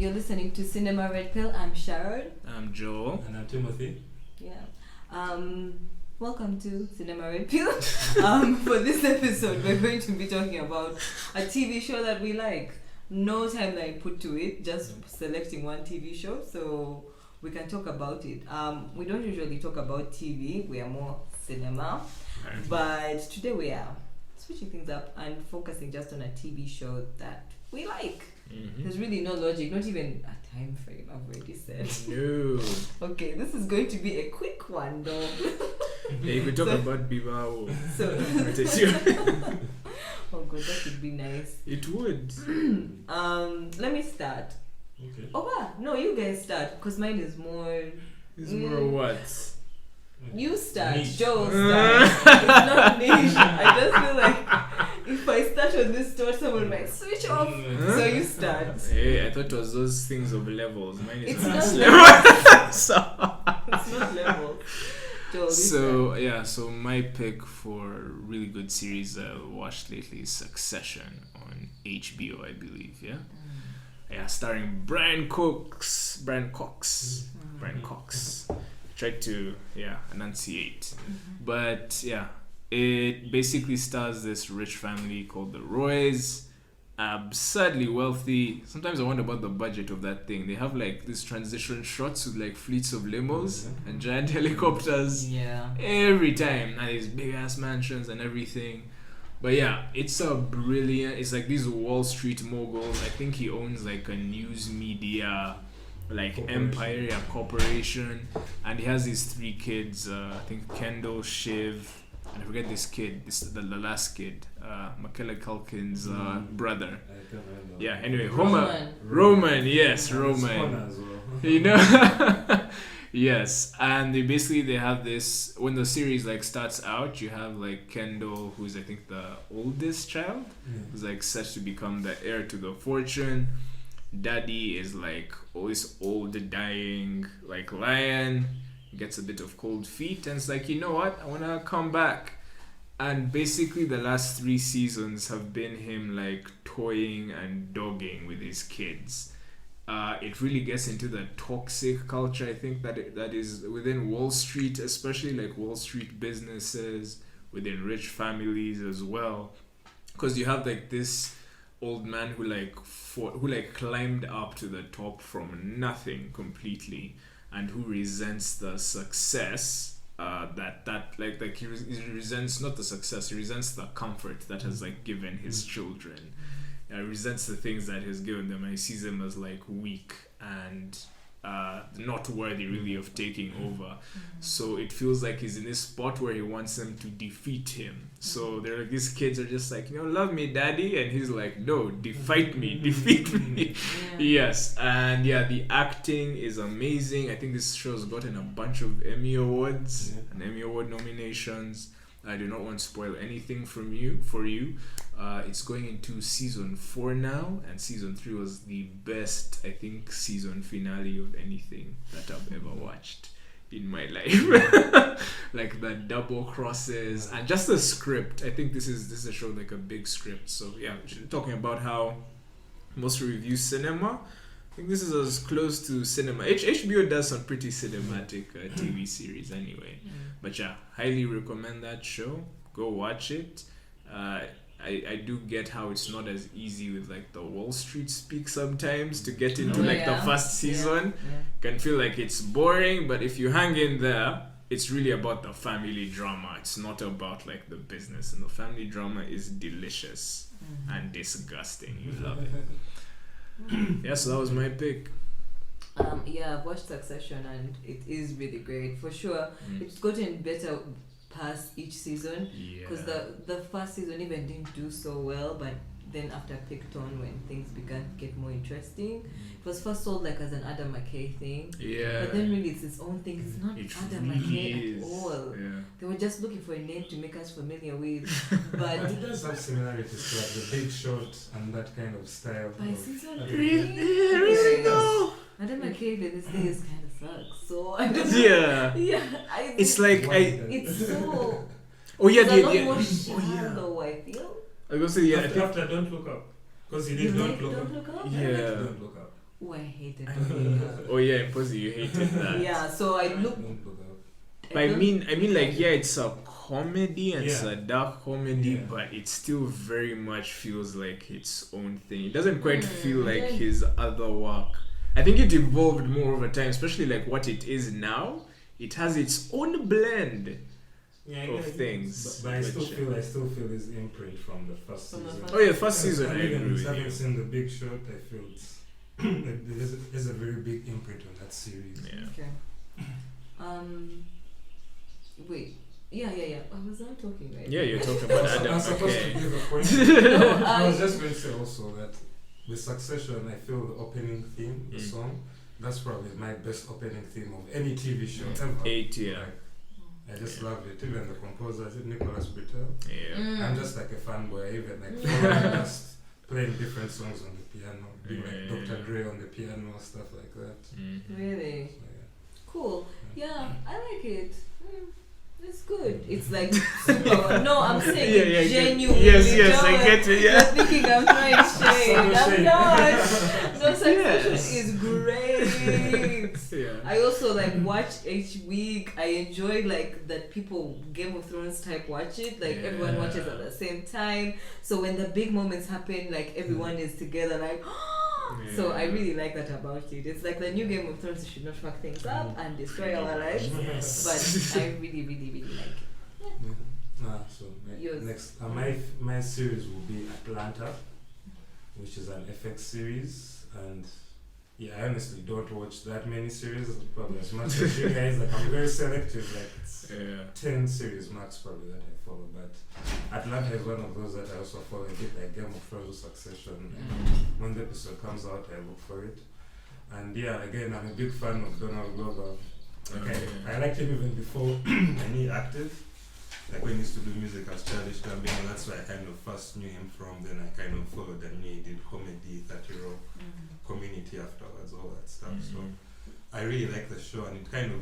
you're listening to Cinema Red Pill. I'm Sharon. I'm Joel. And I'm Timothy. Yeah. Welcome to Cinema Red Pill. For this episode, we're going to be talking about a TV show that we like. No timeline put to it, just selecting one TV show so we can talk about it. We don't usually talk about TV, we are more cinema. But today we are switching things up and focusing just on a TV show that we like. Mm-hmm. There's really no logic, not even a time frame, I've already said. No. Okay, this is going to be a quick one though. Yeah, you could talk about Bibao. So oh god, that would be nice. It would. Let me start. Okay. Oh wow, no, you guys start, because mine is more... It's more what? You start, Niche. Joe start. It's not niche. I just feel like if I start on this note, someone might switch off. So you start. Hey, I thought it was those things of levels. Mine is It's not levels. It's not level. Joe, So my pick for a really good series I watched lately is Succession on HBO, I believe. Yeah, starring Brian Cox. Tried to enunciate, but it basically stars this rich family called the Roys, absurdly wealthy. Sometimes I wonder about the budget of that thing. They have like these transition shots with like fleets of limos and giant helicopters every time, and these big ass mansions and everything. But it's a brilliant. It's like these Wall Street moguls. I think he owns like a news media corporation, and he has these 3 kids. I think Kendall, Shiv, and I forget this kid. The last kid, Macaulay Culkin's brother. Anyway, Roman. Yes, Roman. You know. Yes, and they have this. When the series starts out, you have Kendall, who's I think the oldest child, who's set to become the heir to the fortune. Daddy is always old, dying lion, gets a bit of cold feet, and it's you know what, I want to come back. And basically the last 3 seasons have been him toying and dogging with his kids. It really gets into the toxic culture, I think, that is within Wall Street, especially Wall Street businesses, within rich families as well, because you have this old man who climbed up to the top from nothing completely, and who resents the success he resents not the success, he resents the comfort that has given his children. He resents the things that he's given them, and he sees them as weak and not worthy really of taking over. So it feels like he's in this spot where he wants them to defeat him. So they're these kids are just love me daddy, and he's no, defeat me. Yes. And the acting is amazing. I think this show's gotten a bunch of Emmy Awards and Emmy Award nominations. I do not want to spoil anything for you. It's going into season 4 now, and season 3 was the best, I think, season finale of anything that I've ever watched in my life. The double crosses and just the script. I think this is a show a big script. So talking about how most review cinema, I think this is as close to cinema. HBO does some pretty cinematic TV series anyway. But highly recommend that show. Go watch it. I do get how it's not as easy with the Wall Street speak sometimes to get into the first season. Can feel it's boring, but if you hang in there, it's really about the family drama. It's not about the business, and the family drama is delicious and disgusting. You love it. So that was my pick. I've watched Succession, and it is really great for sure. It's gotten better past each season, because the first season even didn't do so well, but then after picked on when things began to get more interesting. It was first sold as an Adam McKay thing, but then really it's its own thing. It's not Adam McKay at all. They were just looking for a name to make us familiar with, but it does have similarities to the Big Short and that kind of style. By season 3, really no. Adam McKay to this day is kind of sucks. So I don't it's it's so. Oh yeah, it's a lot more shallow, I feel. I was gonna say After Don't Look Up, because he did Don't Look Up. Don't Look Up. Yeah. Don't Look Up. Oh, I hated Dominica. Oh yeah, Impossible, you hated that. Yeah, so I look. Don't put up. But I mean, like, yeah, it's a comedy and it's Yeah. a dark comedy, Yeah. but it still very much feels like its own thing. It doesn't quite feel like yeah. his other work. I think it evolved more over time, especially like what it is now. It has its own blend Yeah, of things. But I still which, feel his imprint from the first From the season. first- oh yeah, first season I And agree even with having you. seen The Big Short, I feel it's there's a very big imprint on that series. Yeah. Okay. Wait. Yeah. I was not talking, right? Yeah, you're talking about Adam. I'm supposed Okay. to give a point. No, I was just going to say also that with Succession, I feel the opening theme, the song, that's probably my best opening theme of any TV show ever. 8, yeah. Like, I just love it. Even the composer, is it Nicholas Britell? Yeah. I'm just like a fanboy. I even like follow just playing different songs on the piano, being like Dr. Dre on the piano, stuff like that. Really? So, yeah. Cool. Yeah, I like it. It's good. It's like super. No, I'm saying it genuinely. Yes, I get it. You're Yeah. thinking I'm trying shade. I'm shade. not. No, Succession Yes. is great. Yeah. I also like watch each week. I enjoy like that people Game of Thrones type watch it. Like everyone watches at the same time. So when the big moments happen, like everyone is together. Like. So I really like that about it. It's like the new Game of Thrones. You should not fuck things up and destroy our lives. Yes. But I really, really, really like it. So Yours. next, my series will be Atlanta, which is an FX series, and yeah, I honestly don't watch that many series, probably as much as you guys. Like I'm very selective. Like it's 10 series max probably that I follow, but Atlanta is one of those that I also follow a bit like Game of Thrones, Succession. When the episode comes out, I look for it. And yeah, again, I'm a big fan of Donald Glover. Okay, I liked him even before I knew active. Like when he used to do music as Childish Gambino, that's where I kind of first knew him from. Then I kind of followed and knew he did comedy, 30 Rock, Community afterwards, all that stuff. So I really like the show, and it kind of,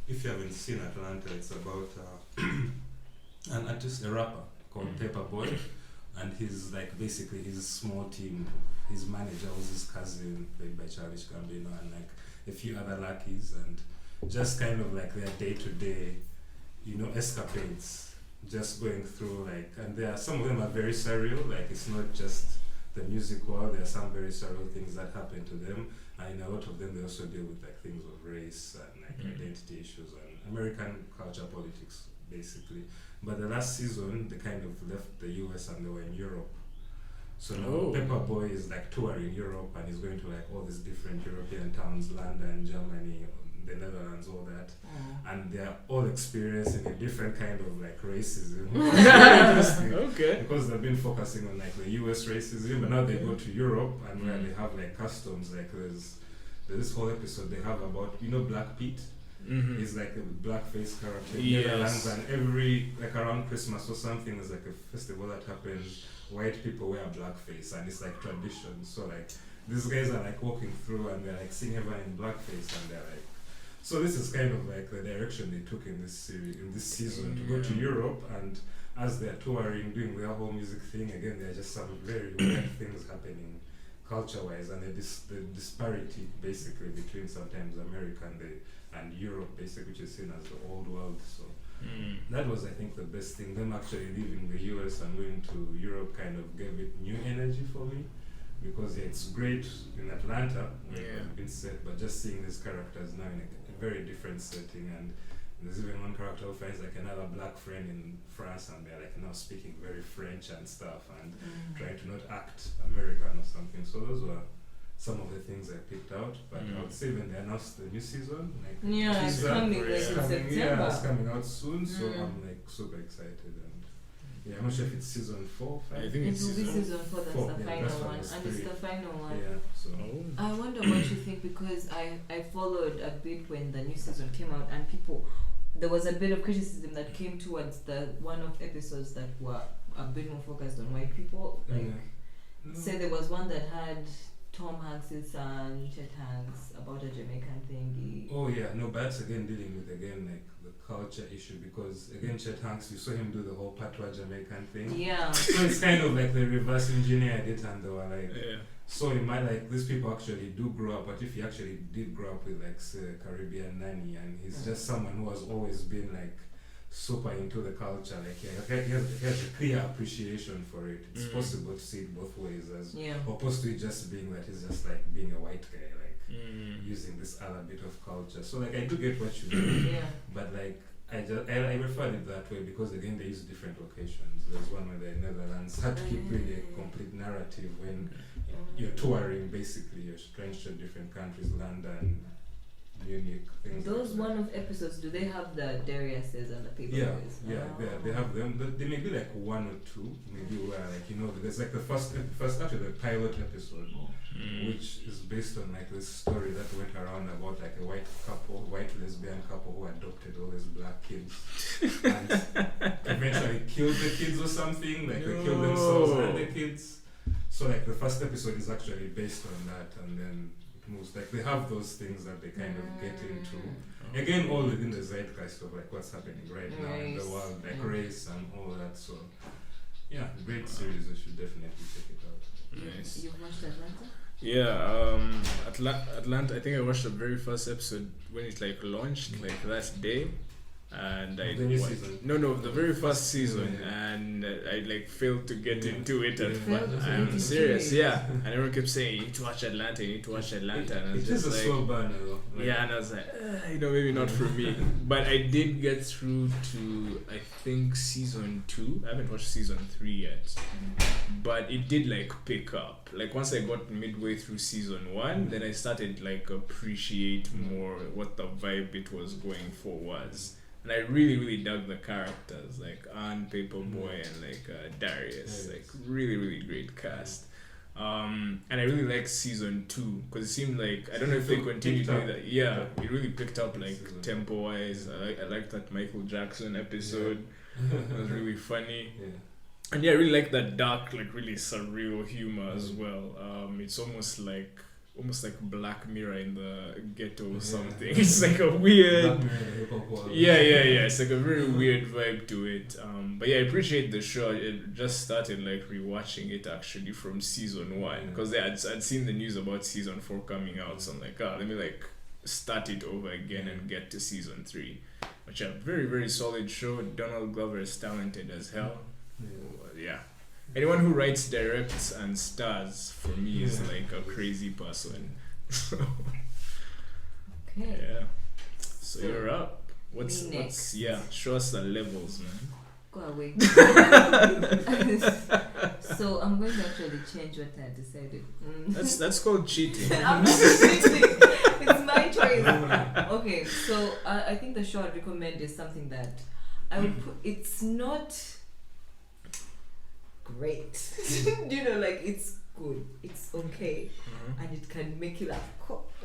if you haven't seen Atlanta, it's about an artist, a rapper called Paperboy, and he's like basically his small team. His manager was his cousin, played by Childish Gambino, and like a few other lackeys, and just kind of like their day-to-day, escapades, just going through like, and there are some of them are very surreal. Like it's not just the music world. There are some very surreal things that happen to them, and in a lot of them they also deal with like things of race and like identity issues and American culture, politics, basically. But the last season they kind of left the US and they were in Europe. So now Paperboy is like touring Europe and he's going to like all these different European towns, London, Germany, the Netherlands, all that. And they're all experiencing a different kind of like racism. Okay. Because they've been focusing on like the US racism, but now they go to Europe and where they have like customs, like there's this whole episode they have about, Black Pete. He's like a blackface character in Netherlands, and every like around Christmas or something there's like a festival that happens. White people wear blackface and it's like tradition. So like these guys are like walking through and they're like seeing everyone in blackface and they're like, so this is kind of like the direction they took in this series, in this season, to go to Europe, and as they're touring, doing their whole music thing, again there are just some very weird things happening culture-wise, and the disparity basically between sometimes America and Europe, basically, which is seen as the old world. So that was, I think, the best thing. Them actually leaving the US and going to Europe kind of gave it new energy for me, because it's great in Atlanta where it's been set, but just seeing these characters now in a very different setting, and there's even one character who finds like another black friend in France, and they're like now speaking very French and stuff, and trying to not act American or something. So those were some of the things I picked out, but I would say when they announced the new season, like it's coming like in September. it's coming out soon, so I'm like super excited. And I'm not sure if it's season 4, 5. I think It it's will be season 4, that's four. the Yeah, final that's what one, it's and it's three. the final one. Yeah, so I wonder what you think, because I followed a bit when the new season came out, and there was a bit of criticism that came towards the one-off episodes that were a bit more focused on white people. Like, say there was one that had Tom Hanks' son, Chet Hanks, about a Jamaican thingy. Oh yeah, no, but that's again dealing with like the culture issue because again, Chet Hanks, you saw him do the whole patois Jamaican thing. Yeah. So it's kind of like they reverse engineered it, and they were like, Yeah. so it might like these people actually do grow up, but if he actually did grow up with like say Caribbean nanny, and he's just someone who has always been like super into the culture, like he has a clear appreciation for it. It's possible to see it both ways, as opposed to it just being that he's just like being a white guy, like using this other bit of culture. So like I do get what you mean, but like I referred it that way because again they use different locations. There's one where the Netherlands had to keep really a complete narrative when you're touring, basically you're trying to show different countries, London, Munich, things Those like that. one-off episodes, do they have the Dariuses and the people? They have them. They may be like one or two, maybe where like there's like the first actually the pilot episode, which is based on like this story that went around about like a white lesbian couple who adopted all these black kids and eventually killed the kids or something, like they killed themselves and the kids. So like the first episode is actually based on that, and then it moves like they have those things that they kind of get into. Again, all within the zeitgeist of like what's happening right now in the world, like race and all that. So yeah, great series. You should definitely check it out. Nice. You've watched Atlanta? Yeah, Atlanta. I think I watched the very first episode when it like launched, like that day, and I the new season. No, the very first season, and I like failed to get into it at first. I'm serious, yeah. And everyone kept saying, "You need to watch Atlanta. You need to watch Atlanta." And I was It is just a like, slow burner though. yeah, and I was like, maybe not for me. But I did get through to I think season 2. I haven't watched season 3 yet, but it did like pick up. Like once I got midway through season 1, then I started like appreciate more what the vibe it was going for was. And I really dug the characters, like Anne, Paperboy, and like Darius. Like really great cast. And I really liked season 2 because it seemed like I don't know if they continue doing that. Yeah, it really picked up like tempo wise. I liked that Michael Jackson episode. It was really funny. And yeah, I really like that dark, like really surreal humor as well. It's almost like Black Mirror in the ghetto or something. It's like a weird, it's like a very weird vibe to it. But yeah, I appreciate the show. It just started like rewatching it actually from season 1 because I'd seen the news about season 4 coming out, so I'm like, let me like start it over again and get to season 3. Which a very solid show. Donald Glover is talented as hell. Yeah. Anyone who writes, directs, and stars for me is like a crazy person. Okay. Yeah. So you're up. What's show us the levels, man. Go away. So I'm going to actually change what I decided. That's called cheating. I'm not cheating. It's my choice. Okay, so I think the show I'd recommend is something that I would put. It's not great. Like it's good. It's okay, and it can make you laugh.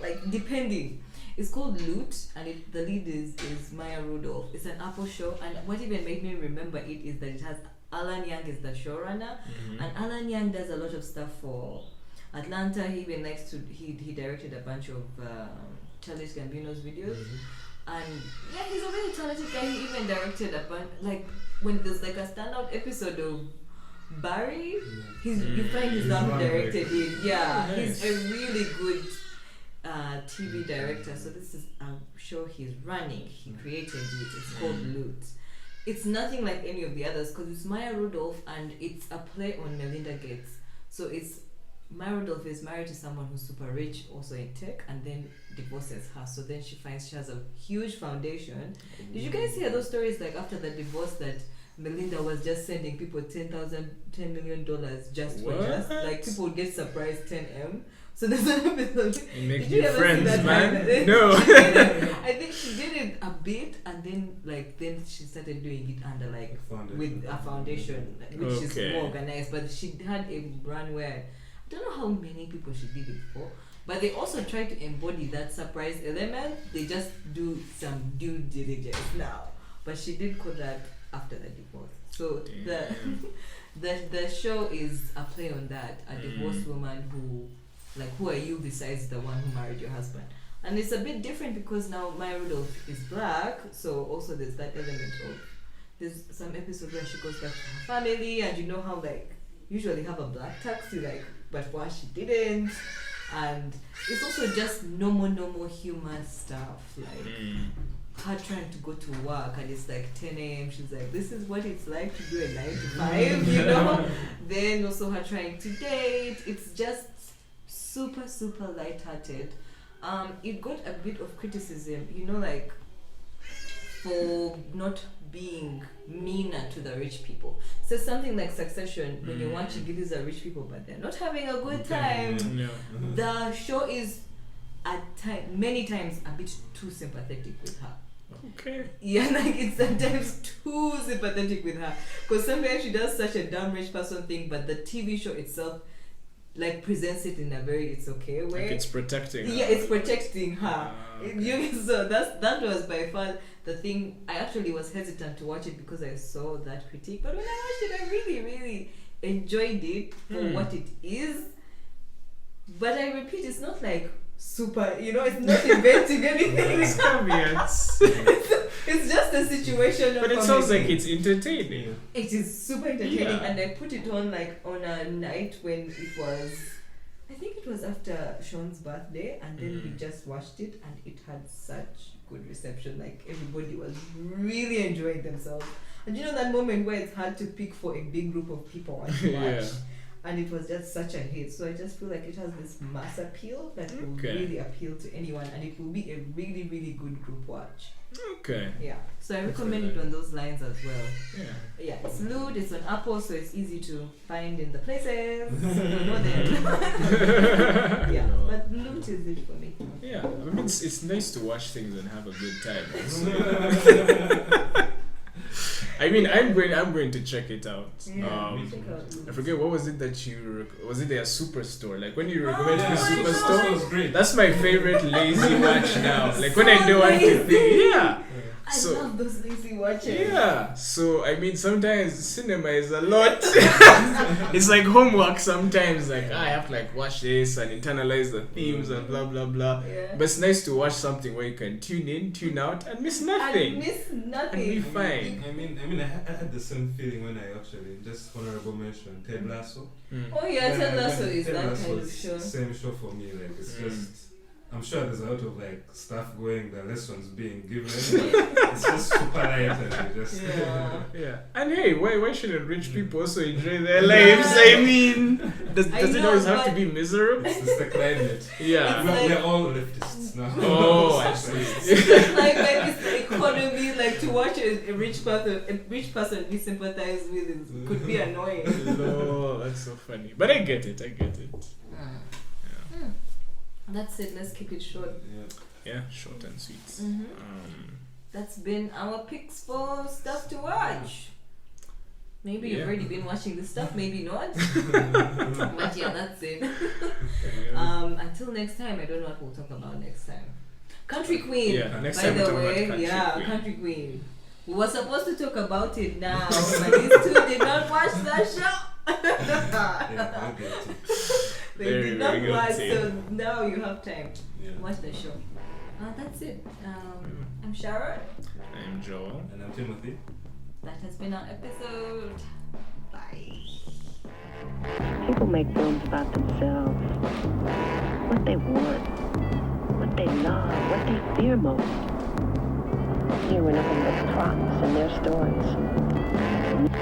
Like depending. It's called Loot, and the lead is Maya Rudolph. It's an Apple show, and what even made me remember it is that it has Alan Young is the showrunner, and Alan Young does a lot of stuff for Atlanta. He even likes to he directed a bunch of Childish Gambino's videos, and yeah, he's a very talented guy. He even directed a bunch, like when there's like a standout episode of Barry, you find his name directed it. Yeah, nice. He's a really good TV director. So this is a show he's running. He created it. It's called Loot. It's nothing like any of the others because it's Maya Rudolph and it's a play on Melinda Gates. So it's Maya Rudolph is married to someone who's super rich, also in tech, and then divorces her. So then she finds she has a huge foundation. Did you guys hear those stories like after the divorce that Melinda was just sending people $10 million just for just like people would get surprised 10M. So there's an episode. Make new friends, man. No. I think she did it a bit, and then she started doing it under like with a foundation, which is more organized. But she had a run where I don't know how many people she did it for. But they also try to embody that surprise element. They just do some due diligence now. But she did call that after the divorce. So the show is a play on that. A divorced woman who are you besides the one who married your husband? And it's a bit different because now Maya Rudolph is black, so also there's that element of, there's some episodes where she goes back to her family, and you know how like usually have a black taxi, like, but for her she didn't. And it's also just normal humor stuff, like her trying to go to work and it's like 10 a.m. She's like, this is what it's like to do a 9 to 5, you know. Then also her trying to date. It's just super lighthearted. It got a bit of criticism, you know, like for not being meaner to the rich people. So something like Succession, when you watch it, these are rich people, but they're not having a good time. No. The show is many times a bit too sympathetic with her. Okay. Yeah, like it's sometimes too sympathetic with her, because sometimes she does such a dumb rich person thing, but the TV show itself like presents it in a very it's okay way. Like it's protecting her. Yeah, it's protecting her. Okay. So that was by far the thing. I actually was hesitant to watch it because I saw that critique, but when I watched it, I really enjoyed it for what it is. But I repeat, it's not like super, you know, it's not inventing anything. It's caveats. It's just a situation. But it sounds like it's entertaining. It is super entertaining, Yeah. and I put it on like on a night when it was, I think it was after Sean's birthday, and then we just watched it, and it had such good reception. Like everybody was really enjoying themselves, and you know that moment where it's hard to pick for a big group of people and to watch. Yeah. And it was just such a hit. So I just feel like it has this mass appeal that will Okay. really appeal to anyone, and it will be a really good group watch. Okay. Yeah. So I recommend it on those lines as well. Yeah. Yeah, it's lewd, it's on Apple, so it's easy to find in the places. You know them. Yeah, but loot is it for me. Yeah. I mean, it's nice to watch things and have a good time. I mean, I'm going to check it out. Yeah, check out Loot. I forget what was it that you was it their Superstore? Like when you recommend Oh me my Superstore, That was great. that's my favorite lazy watch now. Like when I don't want to think, yeah. I So- love those lazy watches. Yeah, so I mean sometimes cinema is a lot. It's like homework sometimes, like I have to like watch this and internalize the themes and blah blah blah. Yeah. But it's nice to watch something where you can tune in, tune out and miss I nothing. miss And be nothing. fine. I had the same feeling when I actually just honorable mention Ted Lasso. Oh yeah, When Ted I- Lasso when is Ted that Lasso kind of was show. Same show for me. Like it's just, I'm sure there's a lot of like stuff going, the lessons being given. But it's just super light and you just Yeah. Yeah. And hey, why shouldn't rich people also enjoy their lives? I mean, does I it know, always have to but- be miserable? it's the climate. Yeah. It's like- We're all leftists now. Oh, I see. like it's the economy, like to watch a rich person be sympathized with could be annoying. No, that's so funny. But I get it. That's it, let's keep it short. Yeah, short and sweet. That's been our picks for stuff to watch. Maybe you've Yeah. already been watching this stuff, maybe not. But yeah, that's it. Until next time, I don't know what we'll talk about next time. Country Queen. Yeah, next by time the we'll talk about way, Country yeah, Queen. Country Queen. We were supposed to talk about it now, but these two did not watch that show. Yeah, okay. They Very, did not very watch, guilty. so now you have time. Yeah. Watch the show. That's it. I'm Sharon. I'm Joel. And I'm Timothy. That has been our episode. Bye. People make films about themselves, what they want, what they love, what they fear most. Here we're nothing but props in their stories.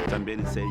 Também sei